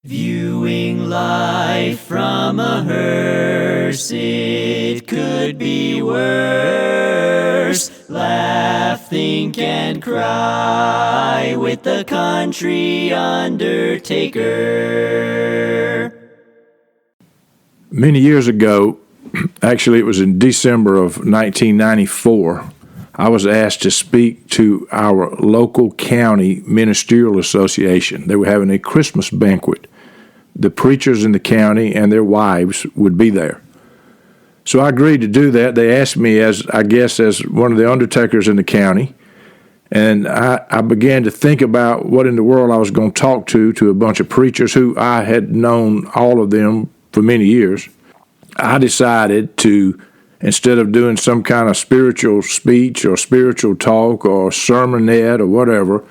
Viewing life from a hearse, it could be worse. Laugh, think, and cry with the country undertaker. Many years ago, actually it was in December of 1994, I was asked to speak to our local county ministerial association. They were having a Christmas banquet. The preachers in the county and their wives would be there. So I agreed to do that. They asked me as one of the undertakers in the county, and I began to think about what in the world I was going to talk to a bunch of preachers who I had known all of them for many years. I decided to, instead of doing some kind of spiritual speech or spiritual talk or sermonette or whatever,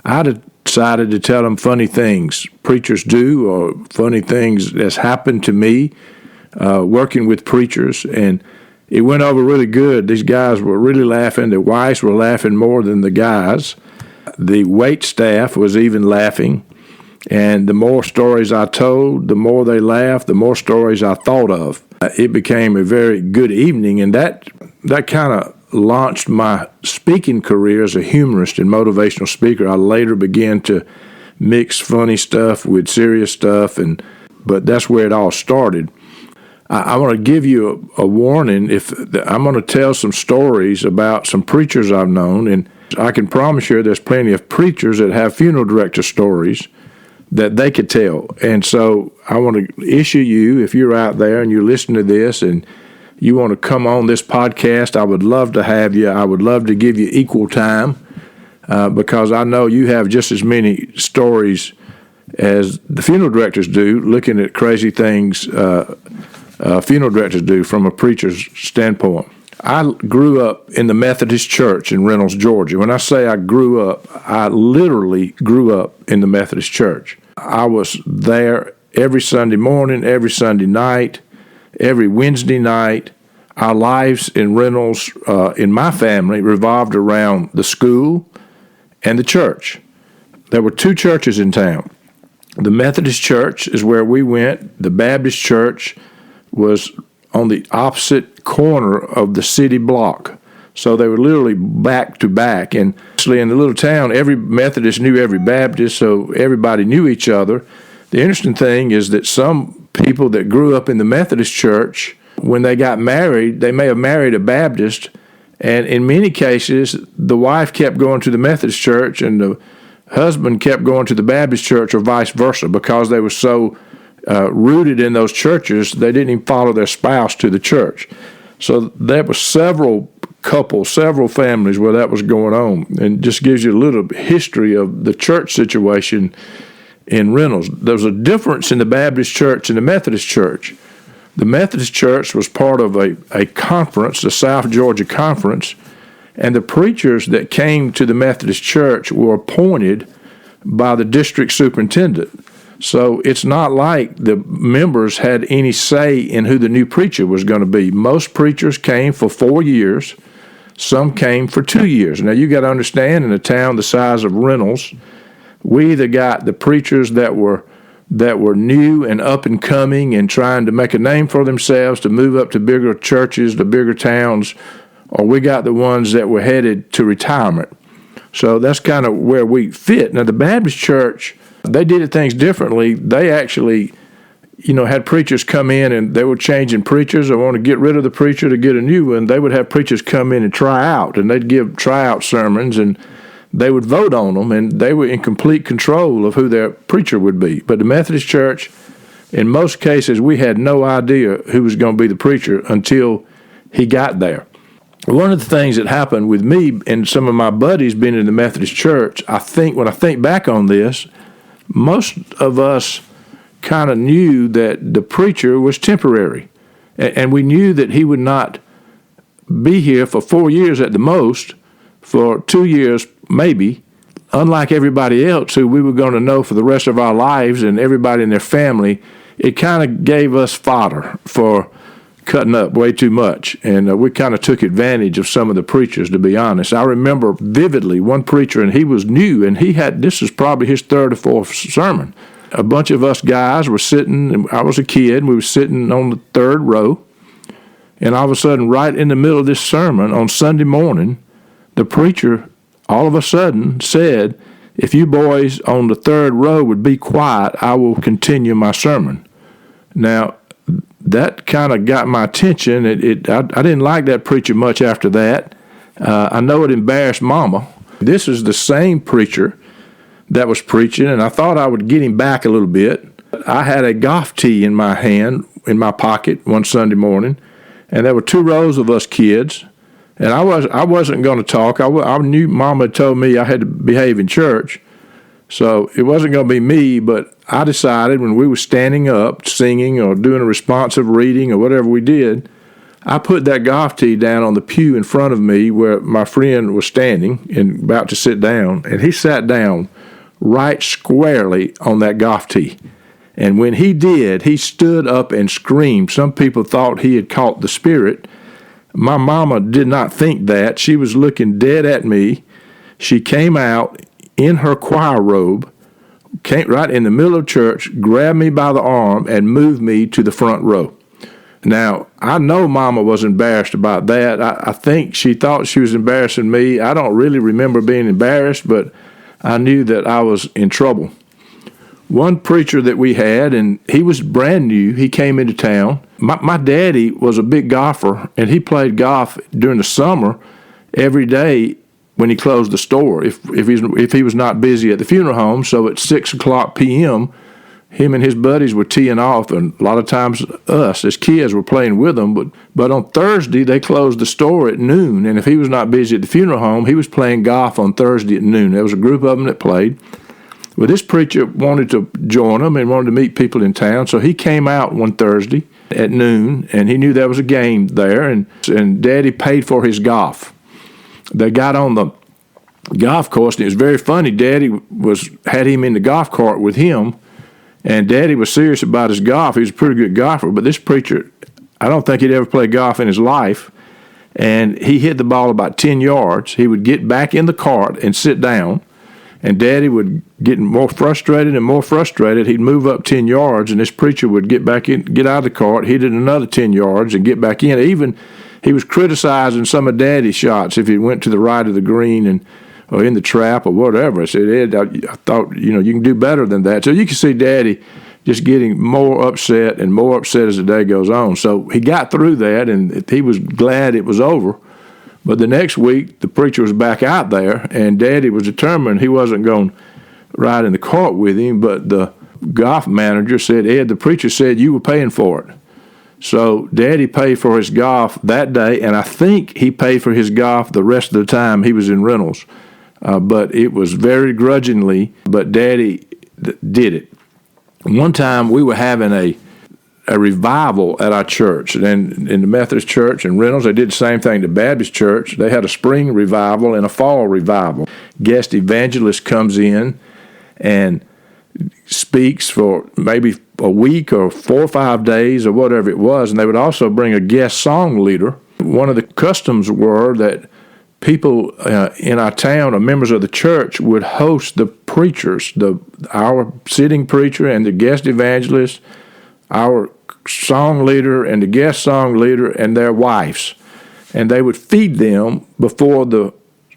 I decided to tell them funny things preachers do or funny things that's happened to me working with preachers. And it went over really good. These guys were really laughing. The wives were laughing more than the guys. The wait staff was even laughing. And the more stories I told, the more they laughed, the more stories I thought of. It became a very good evening, and that kind of launched my speaking career as a humorist and motivational speaker. I later began to mix funny stuff with serious stuff, but that's where it all started. I want to give you a warning. If I'm going to tell some stories about some preachers I've known, and I can promise you there's plenty of preachers that have funeral director stories that they could tell. And so I want to issue you, if you're out there and you're listening to this and you want to come on this podcast, I would love to have you. I would love to give you equal time because I know you have just as many stories as the funeral directors do, looking at crazy things funeral directors do from a preacher's standpoint. I grew up in the Methodist Church in Reynolds, Georgia. When I say I grew up, I literally grew up in the Methodist Church. I was there every Sunday morning, every Sunday night, every Wednesday night. Our lives in Reynolds, in my family, revolved around the school and the church. There were two churches in town. The Methodist Church is where we went. The Baptist Church was on the opposite corner of the city block. So they were literally back to back. And actually in the little town, every Methodist knew every Baptist, so everybody knew each other. The interesting thing is that some people that grew up in the Methodist church, when they got married, they may have married a Baptist, and in many cases, the wife kept going to the Methodist church and the husband kept going to the Baptist church or vice versa because they were so rooted in those churches, they didn't even follow their spouse to the church. So there were several couples, several families where that was going on, and just gives you a little history of the church situation in Reynolds. There was a difference in the Baptist church and the Methodist church. The Methodist church was part of a conference, the South Georgia Conference, and the preachers that came to the Methodist church were appointed by the district superintendent. So it's not like the members had any say in who the new preacher was going to be. Most preachers came for 4 years. Some came for 2 years. Now, you got to understand, in a town the size of Reynolds, we either got the preachers that were new and up and coming and trying to make a name for themselves to move up to bigger churches, to bigger towns, or we got the ones that were headed to retirement. So that's kind of where we fit. Now, the Baptist church, they did things differently. They actually, had preachers come in and they were changing preachers or want to get rid of the preacher to get a new one. They would have preachers come in and try out, and they'd give tryout sermons, and they would vote on them, and they were in complete control of who their preacher would be. But the Methodist church, in most cases, we had no idea who was going to be the preacher until he got there. One of the things that happened with me and some of my buddies being in the Methodist church, when I think back on this, most of us kind of knew that the preacher was temporary, and we knew that he would not be here for 4 years at the most, for 2 years maybe, unlike everybody else who we were going to know for the rest of our lives and everybody in their family. It kind of gave us fodder for cutting up way too much, and we kind of took advantage of some of the preachers, to be honest. I remember vividly one preacher, and he was new, and this was probably his third or fourth sermon, a bunch of us guys were sitting, and I was a kid, and we were sitting on the third row, and all of a sudden, right in the middle of this sermon on Sunday morning, the preacher all of a sudden said, "If you boys on the third row would be quiet, I will continue my sermon." Now, that kind of got my attention. I didn't like that preacher much after that. I know it embarrassed Mama. This is the same preacher that was preaching, and I thought I would get him back a little bit. I had a golf tee in my hand, in my pocket, one Sunday morning, and there were 2 rows of us kids, and I wasn't going to talk. I knew Mama had told me I had to behave in church, so it wasn't going to be me, but I decided when we were standing up, singing or doing a responsive reading or whatever we did, I put that golf tee down on the pew in front of me where my friend was standing and about to sit down, and he sat down right squarely on that golf tee. And when he did, he stood up and screamed. Some people thought he had caught the spirit. My mama did not think that. She was looking dead at me. She came out in her choir robe, came right in the middle of church, grabbed me by the arm, and moved me to the front row. Now, I know Mama was embarrassed about that. I think she thought she was embarrassing me. I don't really remember being embarrassed, but I knew that I was in trouble. One preacher that we had, and he was brand new, he came into town. My daddy was a big golfer, and he played golf during the summer every day when he closed the store, if he was not busy at the funeral home. So at 6 o'clock p.m., him and his buddies were teeing off, and a lot of times us as kids were playing with them. But on Thursday, they closed the store at noon, and if he was not busy at the funeral home, he was playing golf on Thursday at noon. There was a group of them that played. Well, this preacher wanted to join them and wanted to meet people in town, so he came out one Thursday at noon, and he knew there was a game there, and Daddy paid for his golf. They got on the golf course, and it was very funny. Daddy had him in the golf cart with him, and Daddy was serious about his golf. He was a pretty good golfer, but this preacher, I don't think he'd ever played golf in his life, and he hit the ball about 10 yards. He would get back in the cart and sit down, and Daddy would get more frustrated and more frustrated. He'd move up 10 yards, and this preacher would get back in, get out of the cart, hit it another 10 yards, and get back in. Even he was criticizing some of Daddy's shots if he went to the right of the green or in the trap or whatever. I said, Ed, I thought, you can do better than that. So you can see Daddy just getting more upset and more upset as the day goes on. So he got through that, and he was glad it was over. But the next week, the preacher was back out there, and Daddy was determined he wasn't going to ride in the cart with him. But the golf manager said, Ed, the preacher said you were paying for it. So Daddy paid for his golf that day, and I think he paid for his golf the rest of the time he was in Reynolds. But it was very grudgingly, but Daddy did it. One time we were having a revival at our church, and in the Methodist church in Reynolds, they did the same thing. The Baptist church, they had a spring revival and a fall revival. Guest evangelist comes in and speaks for maybe a week or 4 or 5 days or whatever it was, and they would also bring a guest song leader. One of the customs were that people in our town or members of the church would host the preachers, our sitting preacher and the guest evangelist, our song leader and the guest song leader and their wives. And they would feed them before the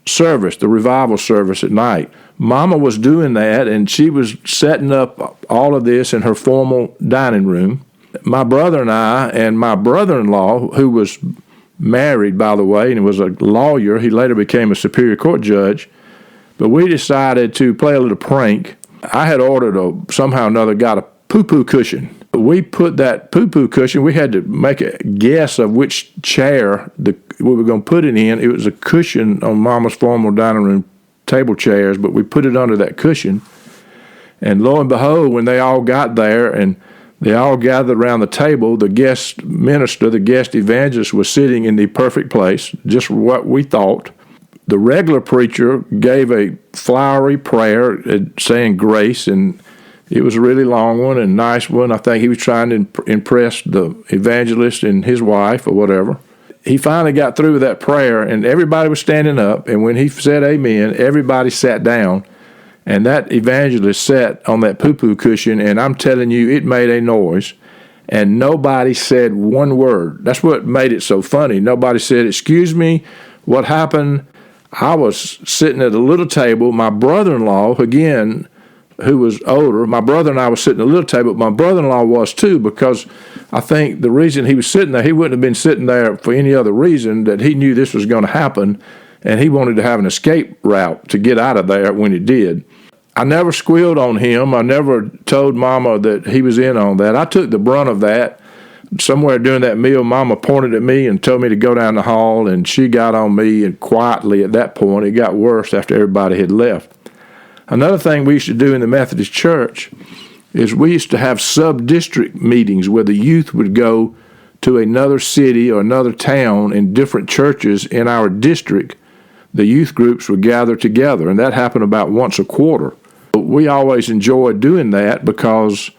service, the revival service at night. Mama was doing that, and she was setting up all of this in her formal dining room. My brother and I and my brother-in-law, who was married, by the way, and was a lawyer. He later became a Superior Court judge. But we decided to play a little prank. I had ordered somehow or another got a poo-poo cushion. We put that poo-poo cushion, we had to make a guess of which chair we were going to put it in. It was a cushion on Mama's formal dining room table chairs, but we put it under that cushion. And lo and behold, when they all got there and they all gathered around the table, the guest minister, the guest evangelist was sitting in the perfect place, just what we thought. The regular preacher gave a flowery prayer saying grace, and it was a really long one and nice one. I think he was trying to impress the evangelist and his wife or whatever. He finally got through with that prayer, and everybody was standing up, and when he said amen, everybody sat down. And that evangelist sat on that poo-poo cushion, and I'm telling you, it made a noise. And nobody said one word. That's what made it so funny. Nobody said, "Excuse me, what happened?" I was sitting at a little table. My brother-in-law, again, who was older, my brother and I were sitting at a little table. My brother-in-law was too, because I think the reason he was sitting there, he wouldn't have been sitting there for any other reason, that he knew this was going to happen, and he wanted to have an escape route to get out of there when it did. I never squealed on him. I never told Mama that he was in on that. I took the brunt of that. Somewhere during that meal, Mama pointed at me and told me to go down the hall, and she got on me, and quietly at that point, it got worse after everybody had left. Another thing we used to do in the Methodist Church is we used to have sub-district meetings where the youth would go to another city or another town in different churches in our district. The youth groups would gather together, and that happened about once a quarter. We always enjoyed doing that because,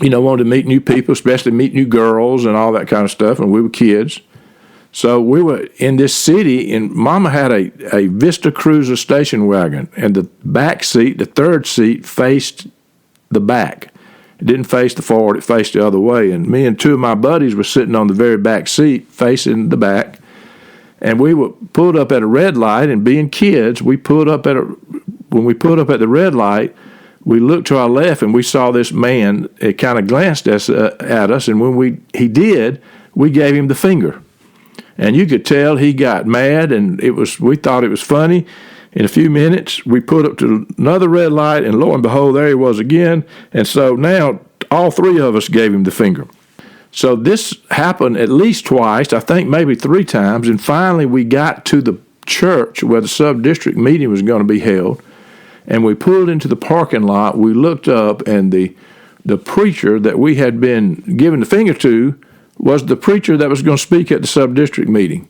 wanted to meet new people, especially meet new girls and all that kind of stuff, and we were kids. So we were in this city, and Mama had a Vista Cruiser station wagon, and the back seat, the third seat, faced the back. It didn't face the forward, it faced the other way. And me and two of my buddies were sitting on the very back seat facing the back, and we were pulled up at a red light, and being kids, when we pulled up at the red light, we looked to our left, and we saw this man. It kind of glanced at us, and when he did, we gave him the finger. And you could tell he got mad, and we thought it was funny. In a few minutes, we put up to another red light, and lo and behold, there he was again. And so now all three of us gave him the finger. So this happened at least twice, I think maybe three times, and finally we got to the church where the sub-district meeting was going to be held, and we pulled into the parking lot. We looked up, and the preacher that we had been giving the finger to was the preacher that was going to speak at the sub-district meeting.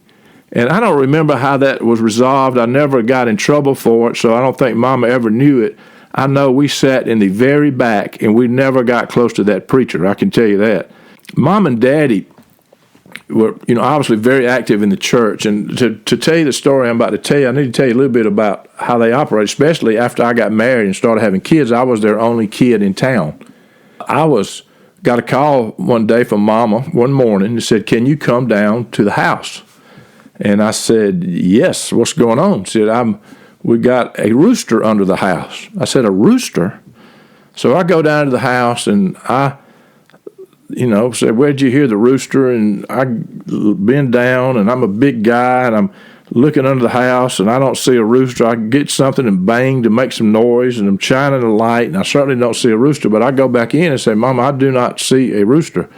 And I don't remember how that was resolved. I never got in trouble for it, so I don't think Mama ever knew it. I know we sat in the very back, and we never got close to that preacher, I can tell you that. Mom and Daddy were, obviously very active in the church. And to tell you the story I'm about to tell you, I need to tell you a little bit about how they operate, especially after I got married and started having kids. I was their only kid in town. Got a call one day from Mama one morning and said, "Can you come down to the house?" And I said, "Yes, what's going on?" She said, "We got a rooster under the house." I said, "A rooster?" So I go down to the house, and I said, "Where'd you hear the rooster?" And I bend down, and I'm a big guy, and I'm looking under the house, and I don't see a rooster. I get something and bang to make some noise, and I'm shining a light, and I certainly don't see a rooster. But I go back in and say, "Mama, I do not see a rooster."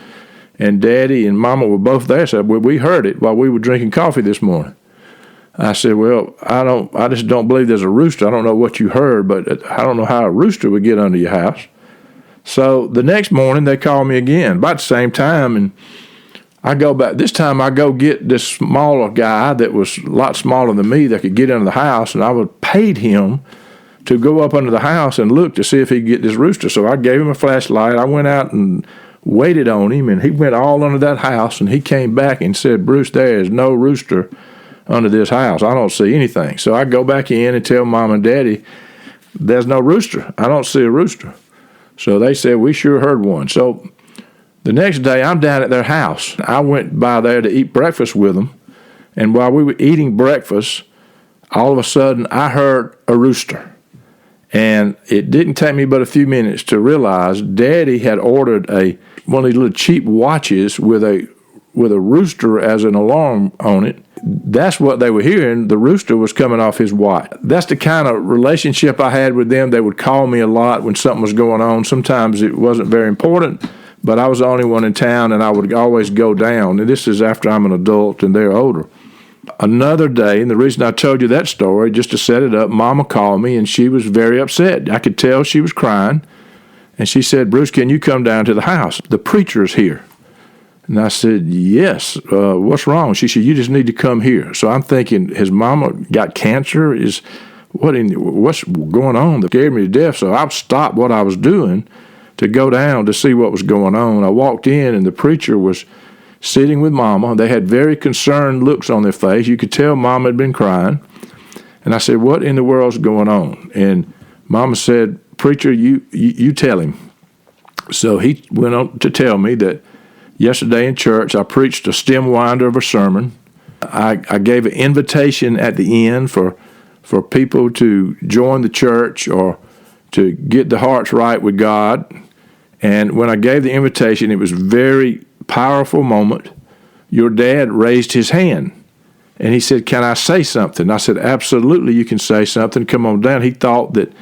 And Daddy and Mama were both there. Said, "Well, we heard it while we were drinking coffee this morning." I said, "Well, I just don't believe there's a rooster. I don't know what you heard, but I don't know how a rooster would get under your house." So the next morning they called me again, about the same time, and I go back. This time I go get this smaller guy that was a lot smaller than me that could get into the house, and I would paid him to go up under the house and look to see if he could get this rooster. So I gave him a flashlight. I went out and waited on him, and he went all under that house, and he came back and said, "Bruce, there is no rooster under this house. I don't see anything." So I go back in and tell Mom and Daddy, "There's no rooster. I don't see a rooster." So they said, "We sure heard one." So the next day, I'm down at their house. I went by there to eat breakfast with them, and while we were eating breakfast, all of a sudden, I heard a rooster. And it didn't take me but a few minutes to realize Daddy had ordered one of these little cheap watches with a rooster as an alarm on it. That's what they were hearing. The rooster was coming off his watch. That's the kind of relationship I had with them. They would call me a lot when something was going on. Sometimes it wasn't very important, but I was the only one in town, and I would always go down. And this is after I'm an adult and they're older. Another day, and the reason I told you that story, just to set it up, Mama called me, and she was very upset. I could tell she was crying. And she said, "Bruce, can you come down to the house? The preacher's here." And I said, "Yes, what's wrong?" She said, "You just need to come here." So I'm thinking, has Mama got cancer? What's going on? That scared me to death. So I stopped what I was doing to go down to see what was going on. I walked in, and the preacher was sitting with Mama. They had very concerned looks on their face. You could tell Mama had been crying. And I said, "What in the world's going on?" And Mama said, "Preacher, you tell him." So he went on to tell me that yesterday in church I preached a stem winder of a sermon. I gave an invitation at the end for people to join the church or to get their hearts right with God. And when I gave the invitation, it was a very powerful moment. Your dad raised his hand, and he said, "Can I say something?" I said, "Absolutely, you can say something. Come on down." He thought that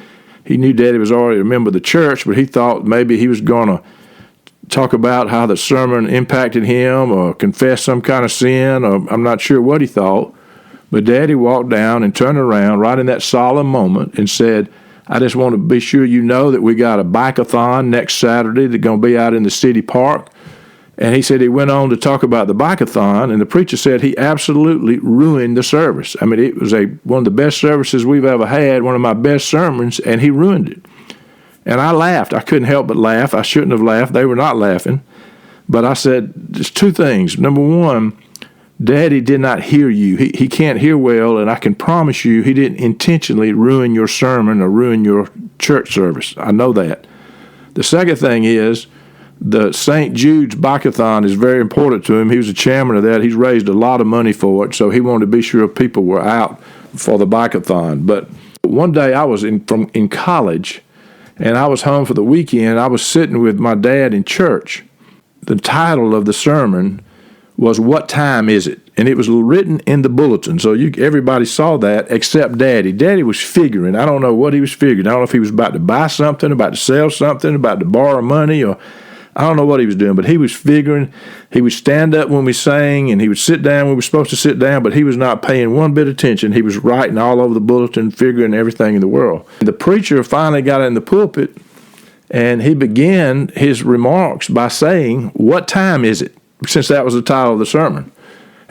he knew Daddy was already a member of the church, but he thought maybe he was going to talk about how the sermon impacted him or confess some kind of sin, or I'm not sure what he thought. But Daddy walked down and turned around right in that solemn moment and said, "I just want to be sure you know that we got a bike-a-thon next Saturday that's going to be out in the city park." And he said he went on to talk about the bike-a-thon, and the preacher said he absolutely ruined the service. I mean, it was one of the best services we've ever had, one of my best sermons, and he ruined it. And I laughed. I couldn't help but laugh. I shouldn't have laughed. They were not laughing. But I said, there's two things. Number one, Daddy did not hear you. He can't hear well, and I can promise you he didn't intentionally ruin your sermon or ruin your church service. I know that. The second thing is, the St. Jude's Bike-a-thon is very important to him. He was the chairman of that. He's raised a lot of money for it, so he wanted to be sure people were out for the Bike-a-thon. But one day I was in college, and I was home for the weekend. I was sitting with my dad in church. The title of the sermon was "What Time Is It?" And it was written in the bulletin, so everybody saw that except Daddy. Daddy was figuring. I don't know what he was figuring. I don't know if he was about to buy something, about to sell something, about to borrow money, or I don't know what he was doing, but he was figuring. He would stand up when we sang, and he would sit down when we were supposed to sit down, but he was not paying one bit of attention. He was writing all over the bulletin, figuring everything in the world. The preacher finally got in the pulpit, and he began his remarks by saying, "What time is it?" since that was the title of the sermon.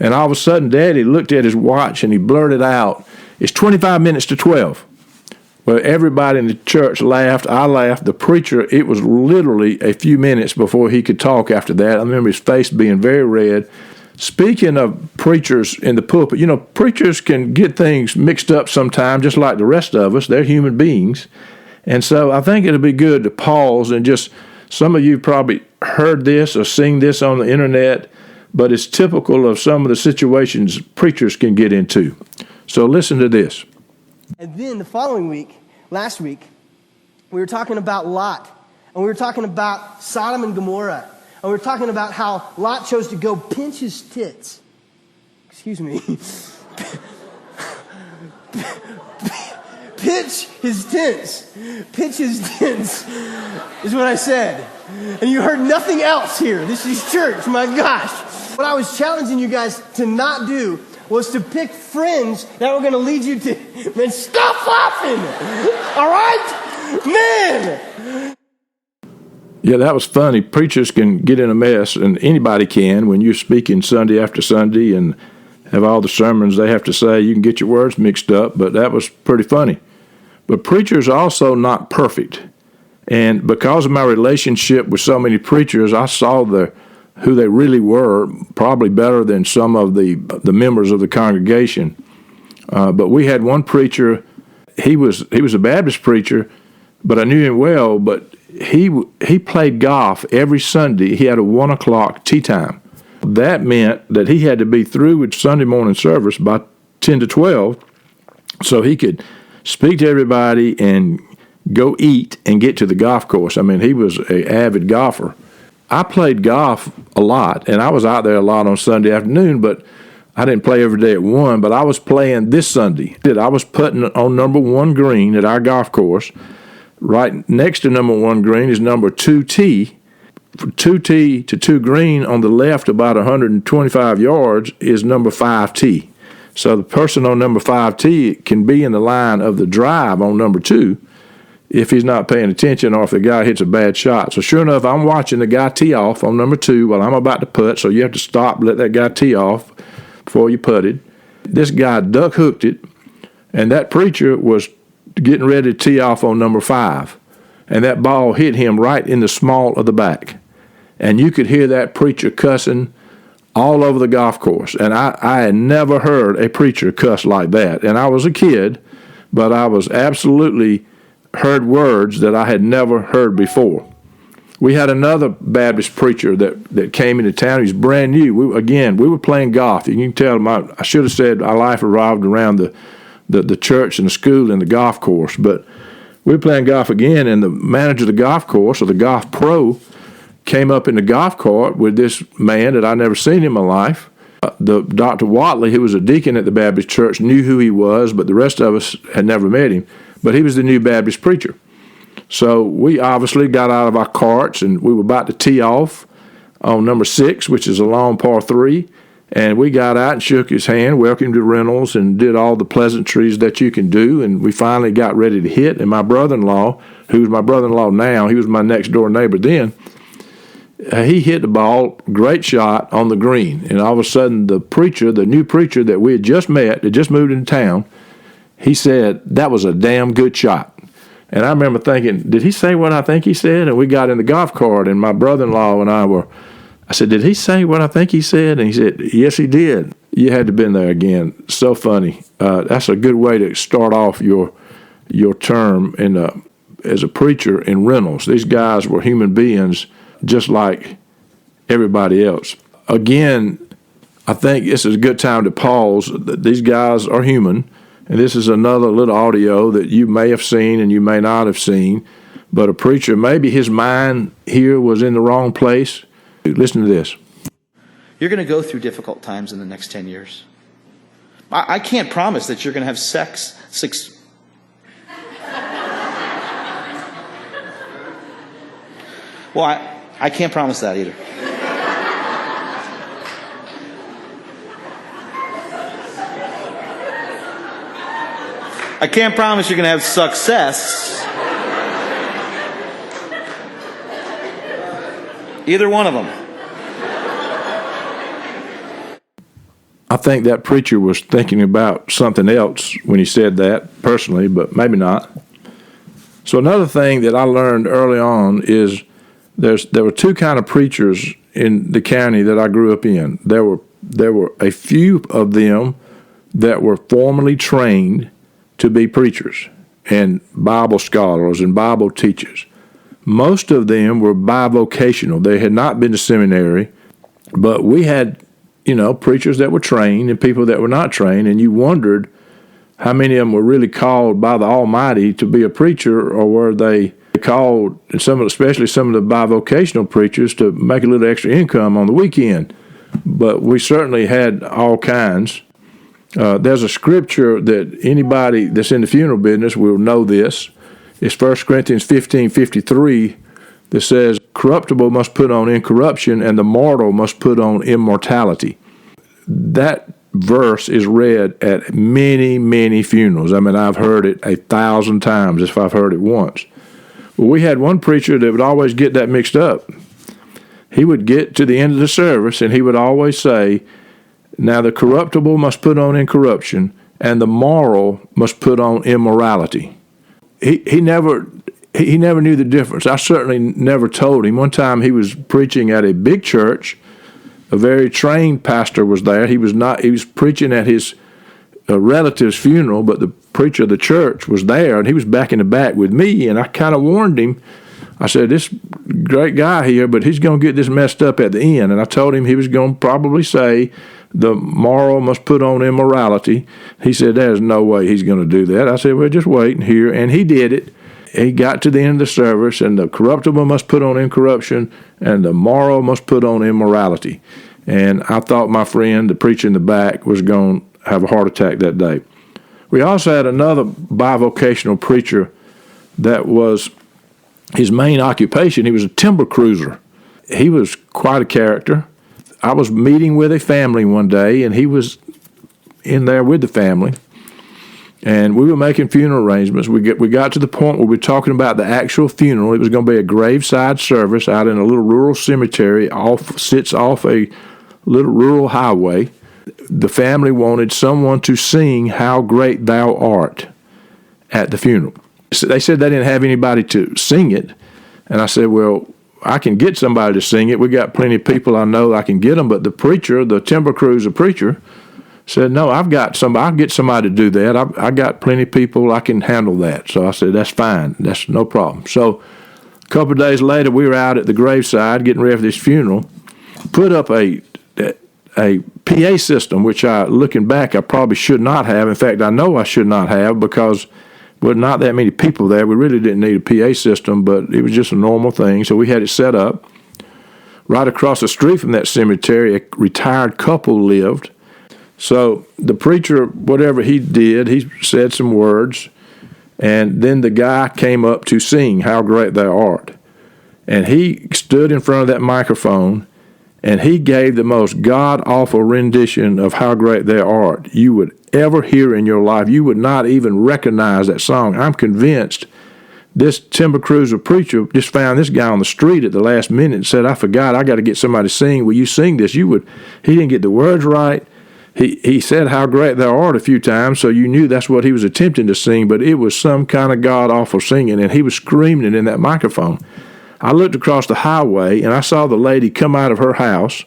And all of a sudden, Daddy looked at his watch, and he blurted out, "It's 25 minutes to 12. Well, everybody in the church laughed. I laughed. The preacher, it was literally a few minutes before he could talk after that. I remember his face being very red. Speaking of preachers in the pulpit, preachers can get things mixed up sometimes, just like the rest of us. They're human beings. And so I think it'll be good to pause and just, some of you probably heard this or seen this on the internet, but it's typical of some of the situations preachers can get into. So listen to this. And then the following week, last week, we were talking about Lot. And we were talking about Sodom and Gomorrah. And we were talking about how Lot chose to go pinch his tits. Excuse me. Pitch his tents. Pitch his tents is what I said. And you heard nothing else here. This is church, my gosh. What I was challenging you guys to not do was to pick friends that were going to lead you to, man, stop laughing! All right? Man! Yeah, that was funny. Preachers can get in a mess, and anybody can when you're speaking Sunday after Sunday and have all the sermons they have to say. You can get your words mixed up, but that was pretty funny. But preachers are also not perfect. And because of my relationship with so many preachers, I saw who they really were, probably better than some of the members of the congregation. But we had one preacher. He was a Baptist preacher, but I knew him well. But he played golf every Sunday. He had a 1 o'clock tee time. That meant that he had to be through with Sunday morning service by 10 to 12, so he could speak to everybody and go eat and get to the golf course. I mean, he was an avid golfer. I played golf a lot, and I was out there a lot on Sunday afternoon, but I didn't play every day at 1, but I was playing this Sunday. I was putting on number 1 green at our golf course. Right next to number 1 green is number 2T. From 2T to 2 green on the left, about 125 yards, is number 5T. So the person on number 5T can be in the line of the drive on number 2 if he's not paying attention or if the guy hits a bad shot. So sure enough, I'm watching the guy tee off on number 2 while I'm about to putt, so you have to stop, let that guy tee off before you putted. This guy duck hooked it, and that preacher was getting ready to tee off on number 5, and that ball hit him right in the small of the back. And you could hear that preacher cussing all over the golf course. And I had never heard a preacher cuss like that. And I was a kid, but I was absolutely heard words that I had never heard before. We had another Baptist preacher that came into town. He was brand new. We were playing golf. You can tell I should have said our life revolved around the church and the school and the golf course. But we were playing golf again, and the manager of the golf course, or the golf pro, came up in the golf cart with this man that I'd never seen in my life. The Dr. Watley, who was a deacon at the Baptist church, knew who he was, but the rest of us had never met him. But he was the new Baptist preacher. So we obviously got out of our carts, and we were about to tee off on number 6, which is a long par 3. And we got out and shook his hand, welcomed to Reynolds, and did all the pleasantries that you can do. And we finally got ready to hit. And my brother-in-law, who's my brother-in-law now, he was my next-door neighbor then, he hit the ball, great shot, on the green. And all of a sudden, the new preacher that we had just met, that just moved into town, he said, "That was a damn good shot." And I remember thinking, did he say what I think he said? And we got in the golf cart, and my brother-in-law and I said, did he say what I think he said? And he said, yes, he did. You had to have been there again. So funny. That's a good way to start off your term as a preacher in Reynolds. These guys were human beings just like everybody else. Again, I think this is a good time to pause. These guys are human. And this is another little audio that you may have seen and you may not have seen. But a preacher, maybe his mind here was in the wrong place. Listen to this. You're going to go through difficult times in the next 10 years. I can't promise that you're going to have sex. Well, I can't promise that either. I can't promise you're going to have success. Either one of them. I think that preacher was thinking about something else when he said that, personally, but maybe not. So another thing that I learned early on is there were two kind of preachers in the county that I grew up in. There were a few of them that were formally trained to be preachers and Bible scholars and Bible teachers. Most of them were bivocational. They had not been to seminary, but we had, preachers that were trained and people that were not trained, and you wondered how many of them were really called by the Almighty to be a preacher, or were they called, especially some of the bivocational preachers, to make a little extra income on the weekend. But we certainly had all kinds. There's a scripture that anybody that's in the funeral business will know this. It's 1 Corinthians 15:53 that says, corruptible must put on incorruption, and the mortal must put on immortality. That verse is read at many, many funerals. I mean, I've heard it 1,000 times if I've heard it once. Well, we had one preacher that would always get that mixed up. He would get to the end of the service, and he would always say, now the corruptible must put on incorruption, and the moral must put on immorality. He never knew the difference. I certainly never told him. One time he was preaching at a big church. A very trained pastor was there. He was preaching at his relative's funeral, but the preacher of the church was there, and he was back in the back with me, and I kind of warned him. I said, this great guy here, but he's going to get this messed up at the end. And I told him he was going to probably say, the moral must put on immorality. He said, there's no way he's going to do that. I said, well, just wait and hear. And he did it. He got to the end of the service, and the corruptible must put on incorruption, and the moral must put on immorality. And I thought my friend, the preacher in the back, was going to have a heart attack that day. We also had another bivocational preacher that was his main occupation. He was a timber cruiser. He was quite a character. I was meeting with a family one day, and he was in there with the family, and we were making funeral arrangements. We got to the point where we were talking about the actual funeral. It was going to be a graveside service out in a little rural cemetery, sits off a little rural highway. The family wanted someone to sing "How Great Thou Art" at the funeral. So they said they didn't have anybody to sing it, and I said, well, I can get somebody to sing it. We got plenty of people I know I can get them, but the preacher, the timber cruiser preacher, Said, no, I've got somebody. I'll get somebody to do that. I got plenty of people. I can handle that. So I said, that's fine. That's no problem. So a couple of days later, we were out at the graveside getting ready for this funeral. Put up a PA system, which looking back, I probably should not have. In fact, I know I should not have because there were not that many people there. We really didn't need a PA system, but it was just a normal thing. So we had it set up. Right across the street from that cemetery, a retired couple lived. So the preacher, whatever he did, he said some words, and then the guy came up to sing How Great Thou Art. And he stood in front of that microphone, and he gave the most god-awful rendition of How Great Thou Art you would ever hear in your life. You would not even recognize that song. I'm convinced this Timber Cruiser preacher just found this guy on the street at the last minute and said, I forgot, I got to get somebody to sing. Will you sing this? He didn't get the words right. He said How Great Thou Art a few times, so you knew that's what he was attempting to sing, but it was some kind of god-awful singing, and he was screaming it in that microphone. I looked across the highway, and I saw the lady come out of her house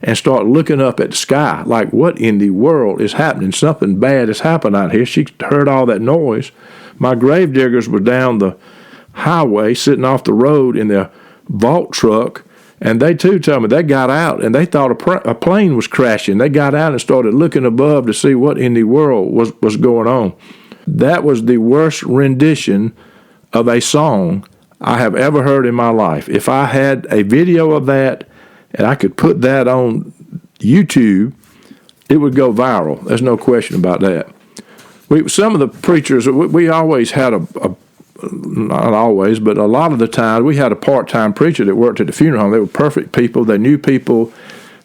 and start looking up at the sky, like, what in the world is happening? Something bad has happened out here. She heard all that noise. My gravediggers were down the highway, sitting off the road in their vault truck, and they too told me they got out and they thought a plane was crashing. They got out and started looking above to see what in the world was going on. That was the worst rendition of a song I have ever heard in my life. If I had a video of that and I could put that on YouTube, it would go viral. There's no question about that. Some of the preachers, we always had not always, but a lot of the time, we had a part-time preacher that worked at the funeral home. They were perfect people. They knew people.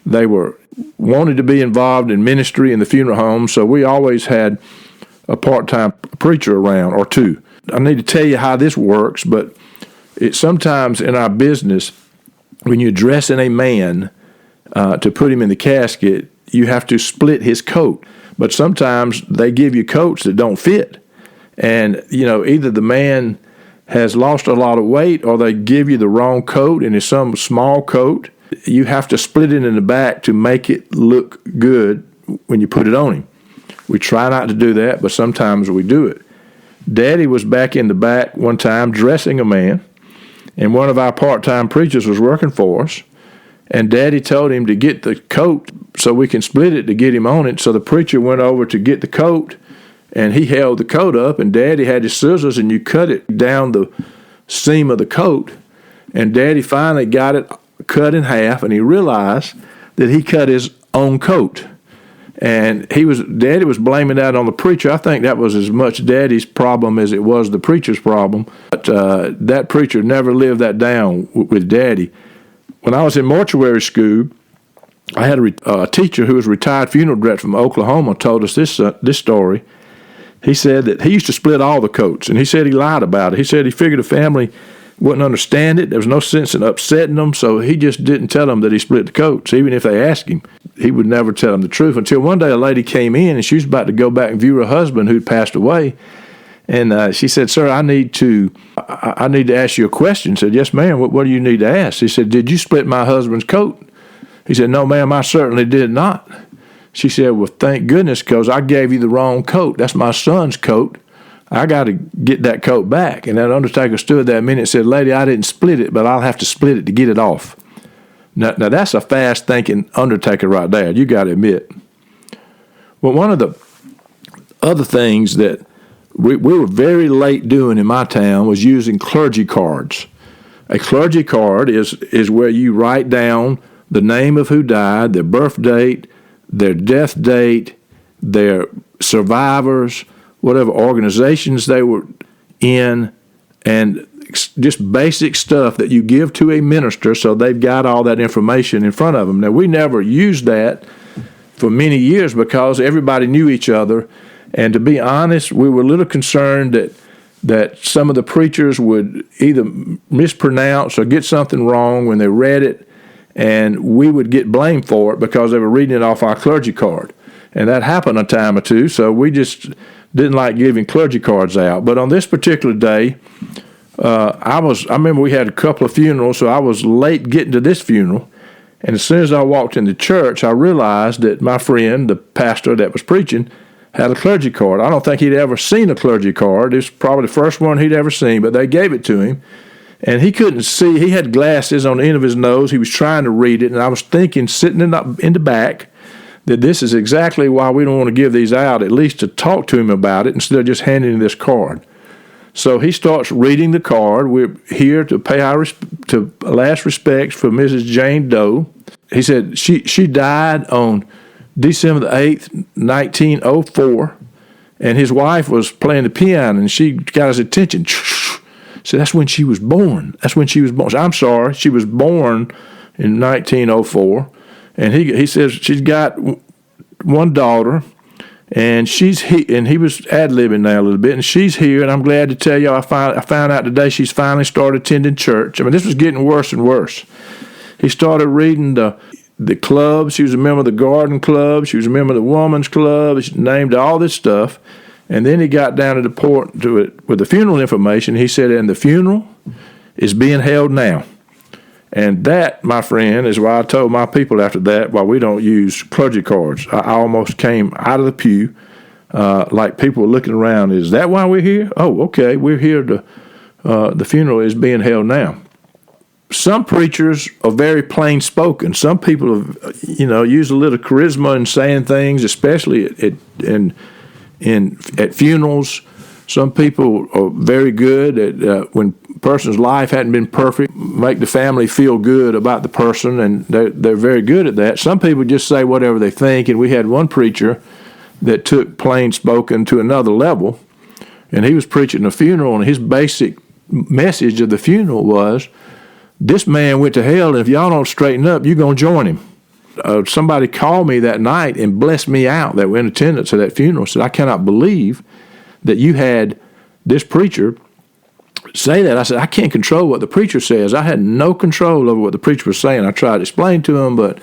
They wanted to be involved in ministry in the funeral home, so we always had a part-time preacher around or two. I need to tell you how this works, but sometimes in our business, when you're dressing a man to put him in the casket, you have to split his coat. But sometimes they give you coats that don't fit. And, either the man has lost a lot of weight or they give you the wrong coat and it's some small coat. You have to split it in the back to make it look good when you put it on him. We try not to do that, but sometimes we do it. Daddy was back in the back one time dressing a man, and one of our part-time preachers was working for us, and Daddy told him to get the coat so we can split it to get him on it. So the preacher went over to get the coat, and he held the coat up, and Daddy had his scissors, and you cut it down the seam of the coat. And Daddy finally got it cut in half, and he realized that he cut his own coat. And Daddy was blaming that on the preacher. I think that was as much Daddy's problem as it was the preacher's problem. But that preacher never lived that down with Daddy. When I was in mortuary school, I had a teacher who was a retired funeral director from Oklahoma told us this story. He said that he used to split all the coats, and he said he lied about it. He said he figured the family wouldn't understand it. There was no sense in upsetting them, so he just didn't tell them that he split the coats. Even if they asked him, he would never tell them the truth until one day a lady came in, and she was about to go back and view her husband who'd passed away. And she said, "Sir, I need to ask you a question." He said, "Yes, ma'am. What do you need to ask?" He said, "Did you split my husband's coat?" He said, "No, ma'am, I certainly did not." She said, "Well, thank goodness, because I gave you the wrong coat. That's my son's coat. I got to get that coat back." And that undertaker stood there a minute and said, "Lady, I didn't split it, but I'll have to split it to get it off." Now that's a fast-thinking undertaker right there. You got to admit. Well, one of the other things that we were very late doing in my town was using clergy cards. A clergy card is where you write down the name of who died, their birth date, their death date, their survivors, whatever organizations they were in, and just basic stuff that you give to a minister so they've got all that information in front of them. Now, we never used that for many years because everybody knew each other, and to be honest, we were a little concerned that some of the preachers would either mispronounce or get something wrong when they read it, and we would get blamed for it because they were reading it off our clergy card. And that happened a time or two, so we just didn't like giving clergy cards out. But on this particular day, I remember we had a couple of funerals, so I was late getting to this funeral, And as soon as I walked into church, I realized that my friend, the pastor that was preaching, had a clergy card. I don't think he'd ever seen a clergy card. It was probably the first one he'd ever seen, but they gave it to him. And he couldn't see. He had glasses on the end of his nose. He was trying to read it. And I was thinking, sitting in the back, that this is exactly why we don't want to give these out, at least to talk to him about it instead of just handing him this card. So he starts reading the card. We're here to pay our last respects for Mrs. Jane Doe. He said she died on December the 8th, 1904, and his wife was playing the piano, and she got his attention. So that's when she was born. That's when she was born. So I'm sorry, she was born in 1904, and he says she's got one daughter, and he was ad-libbing now a little bit, and she's here, and I'm glad to tell you I found out today she's finally started attending church. I mean, this was getting worse and worse. He started reading the club. She was a member of the garden club. She was a member of the woman's club. She named all this stuff. And then he got down to the point to it with the funeral information. He said, and the funeral is being held now. And that, my friend, is why I told my people after that, why we don't use clergy cards. I almost came out of the pew like people were looking around. Is that why we're here? Oh, okay, we're here to, the funeral is being held now. Some preachers are very plain spoken. Some people, use a little charisma in saying things, especially at funerals. Some people are very good at when a person's life hadn't been perfect, make the family feel good about the person, and they're very good at that. Some people just say whatever they think, and we had one preacher that took plain spoken to another level, and he was preaching a funeral, and his basic message of the funeral was, this man went to hell, and if y'all don't straighten up, you're going to join him. Somebody called me that night and blessed me out that were in attendance at that funeral. Said, I cannot believe that you had this preacher say that. I said, I can't control what the preacher says. I had no control over what the preacher was saying. I tried to explain to him, but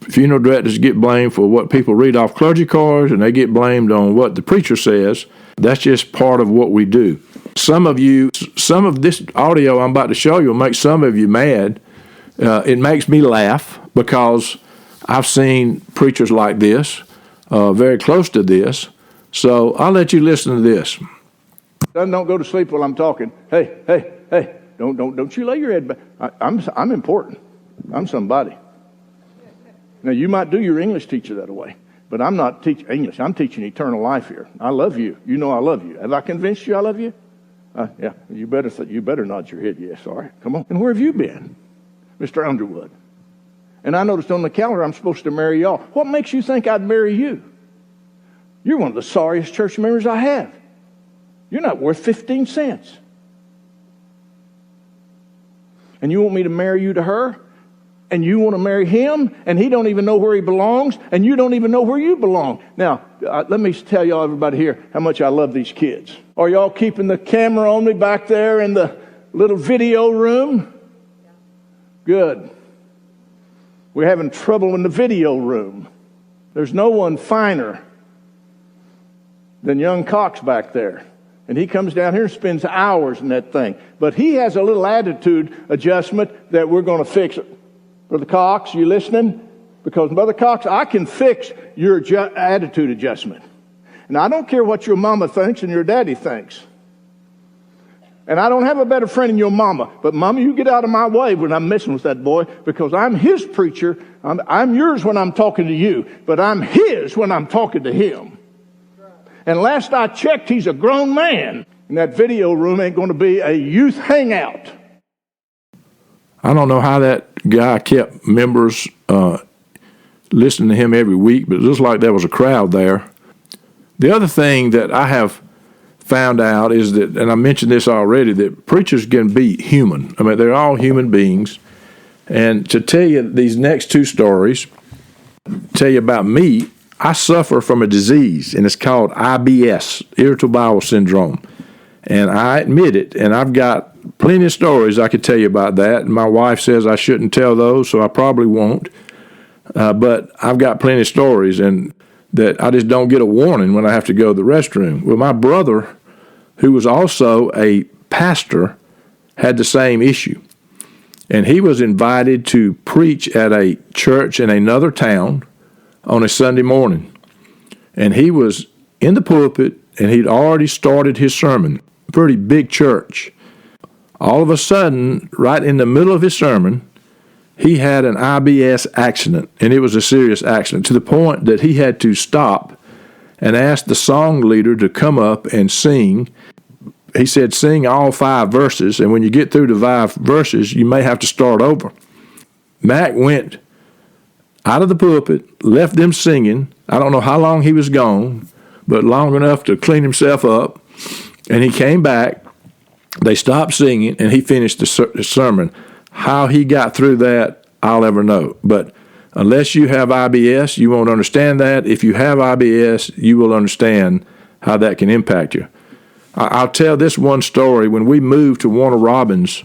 funeral directors get blamed for what people read off clergy cards, and they get blamed on what the preacher says. That's just part of what we do. Some of this audio I'm about to show you will make some of you mad. It makes me laugh because I've seen preachers like this, very close to this. So I'll let you listen to this. Son, don't go to sleep while I'm talking. Hey, don't you lay your head back. I'm important. I'm somebody. Now, you might do your English teacher that way, but I'm not teaching English. I'm teaching eternal life here. I love you. You know I love you. Have I convinced you I love you? Yeah, you better nod your head. Yes, all right. Come on. And where have you been, Mr. Underwood? And I noticed on the calendar I'm supposed to marry y'all. What makes you think I'd marry you? You're one of the sorriest church members I have. You're not worth 15 cents. And you want me to marry you to her? And you want to marry him? And he don't even know where he belongs? And you don't even know where you belong? Now, let me tell y'all, everybody here, how much I love these kids. Are y'all keeping the camera on me back there in the little video room? Good. We're having trouble in the video room. There's no one finer than young Cox back there. And he comes down here and spends hours in that thing. But he has a little attitude adjustment that we're going to fix it. Brother Cox, you listening? Because, Brother Cox, I can fix your attitude adjustment. And I don't care what your mama thinks and your daddy thinks. And I don't have a better friend than your mama. But, Mama, you get out of my way when I'm messing with that boy, because I'm his preacher. I'm yours when I'm talking to you. But I'm his when I'm talking to him. And last I checked, he's a grown man. And that video room ain't going to be a youth hangout. I don't know how that guy kept members listening to him every week, but it looks like there was a crowd there. The other thing that I have found out is that, and I mentioned this already, that preachers can be human. I mean, they're all human beings. And to tell you these next two stories, tell you about me, I suffer from a disease, and it's called IBS, irritable bowel syndrome. And I admit it, and I've got plenty of stories I could tell you about that. My wife says I shouldn't tell those, so I probably won't. But I've got plenty of stories, and that I just don't get a warning when I have to go to the restroom. Well, my brother, who was also a pastor, had the same issue. And he was invited to preach at a church in another town on a Sunday morning. And he was in the pulpit, and he'd already started his sermon. Pretty big church. All of a sudden, right in the middle of his sermon, he had an IBS accident, and it was a serious accident, to the point that he had to stop and ask the song leader to come up and sing. He said, sing all 5 verses, and when you get through the 5 verses, you may have to start over. Mac went out of the pulpit, left them singing. I don't know how long he was gone, but long enough to clean himself up, and he came back. They stopped singing, and he finished the sermon. How he got through that, I'll never know. But unless you have IBS, you won't understand that. If you have IBS, you will understand how that can impact you. I'll tell this one story. When we moved to Warner Robins,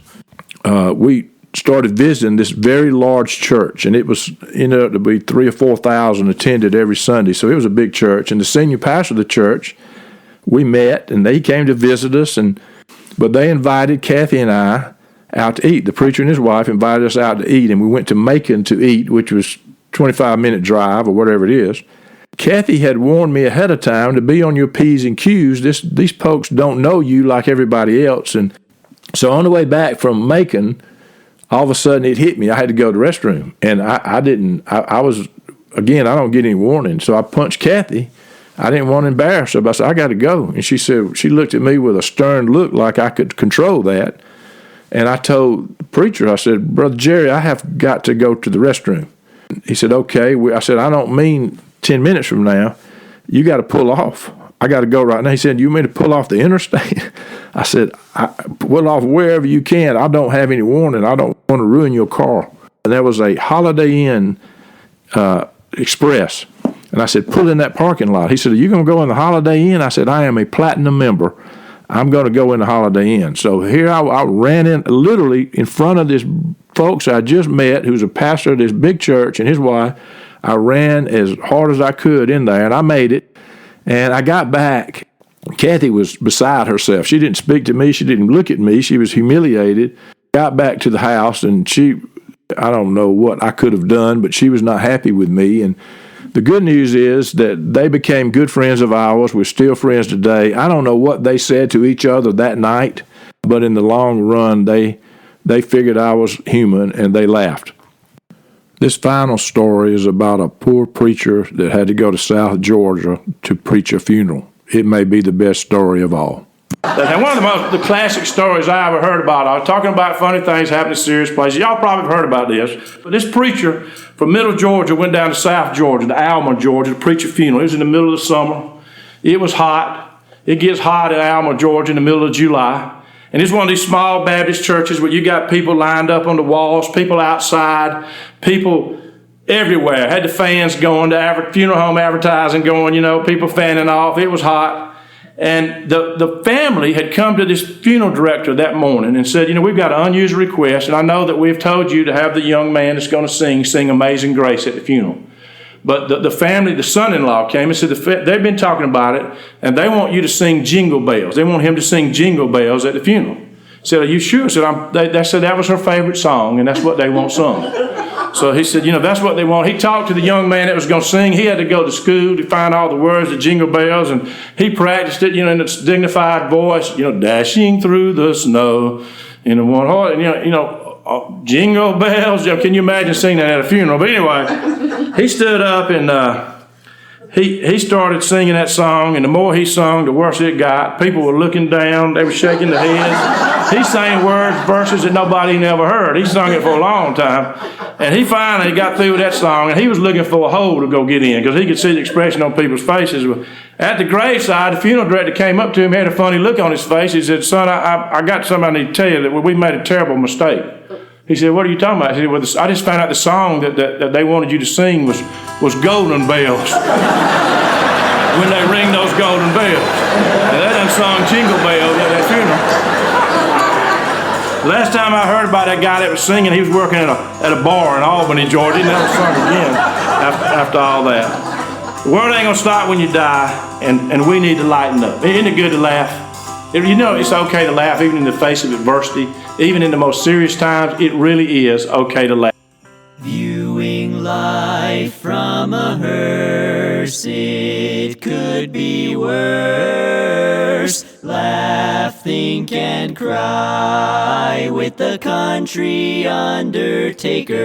we started visiting this very large church, and it was ended up to be 3,000 or 4,000 attended every Sunday. So it was a big church. And the senior pastor of the church, we met, and they came to visit us. But they invited Kathy and I out to eat. The preacher and his wife invited us out to eat, and we went to Macon to eat, which was 25-minute drive or whatever it is. Kathy had warned me ahead of time to be on your P's and Q's. These folks don't know you like everybody else. And so on the way back from Macon, all of a sudden it hit me. I had to go to the restroom. And I was, again, I don't get any warning. So I punched Kathy. I didn't want to embarrass her, but I said, I got to go. And she said, she looked at me with a stern look like I could control that. And I told the preacher, I said, Brother Jerry, I have got to go to the restroom. He said, okay. I said, I don't mean 10 minutes from now. You got to pull off. I got to go right now. He said, you mean to pull off the interstate? I said, pull off wherever you can. I don't have any warning. I don't want to ruin your car. And there was a Holiday Inn Express. And I said, pull in that parking lot. He said, are you going to go in the Holiday Inn? I said, I am a platinum member. I'm going to go in the Holiday Inn. So here I ran in, literally in front of this folks I just met, who's a pastor of this big church, and his wife. I ran as hard as I could in there, and I made it. And I got back. Kathy was beside herself. She didn't speak to me. She didn't look at me. She was humiliated. Got back to the house, and I don't know what I could have done, but she was not happy with me. And the good news is that they became good friends of ours. We're still friends today. I don't know what they said to each other that night, but in the long run, they figured I was human, and they laughed. This final story is about a poor preacher that had to go to South Georgia to preach a funeral. It may be the best story of all. And one of the classic stories I ever heard about, I was talking about funny things happening in serious places. Y'all probably have heard about this. But this preacher from Middle Georgia went down to South Georgia, to Alma, Georgia, to preach a funeral. It was in the middle of the summer. It was hot. It gets hot in Alma, Georgia in the middle of July. And it's one of these small Baptist churches where you got people lined up on the walls, people outside, people everywhere. Had the fans going, the funeral home advertising going, people fanning off. It was hot. And the family had come to this funeral director that morning and said, we've got an unusual request, and I know that we've told you to have the young man that's going to sing Amazing Grace at the funeral. But the family, the son-in-law came and said they've been talking about it, and they want you to sing Jingle Bells. They want him to sing Jingle Bells at the funeral. I said, are you sure? I said, they said that was her favorite song, and that's what they want sung. So he said, that's what they want. He talked to the young man that was going to sing. He had to go to school to find all the words of Jingle Bells, and he practiced it, in its dignified voice, dashing through the snow in a one heart, Jingle Bells. Can you imagine singing that at a funeral? But anyway, he stood up and he started singing that song, and the more he sung, the worse it got. People were looking down. They were shaking their heads. He sang verses that nobody never heard. He sung it for a long time. And he finally got through with that song, and he was looking for a hole to go get in because he could see the expression on people's faces. At the graveside, the funeral director came up to him, had a funny look on his face. He said, son, I got something I need to tell you that we made a terrible mistake. He said, what are you talking about? He said, well, I just found out the song that they wanted you to sing was Golden Bells. When they ring those golden bells. And they done sung Jingle Bells at that funeral. Last time I heard about that guy that was singing, he was working at a bar in Albany, Georgia. He never sung again after all that. The world ain't going to stop when you die, and we need to lighten up. Isn't it good to laugh? It's okay to laugh even in the face of adversity. even in the most serious times, it really is okay to laugh. Viewing life from a hearse, it could be worse. Laugh, think, and cry with the country undertaker.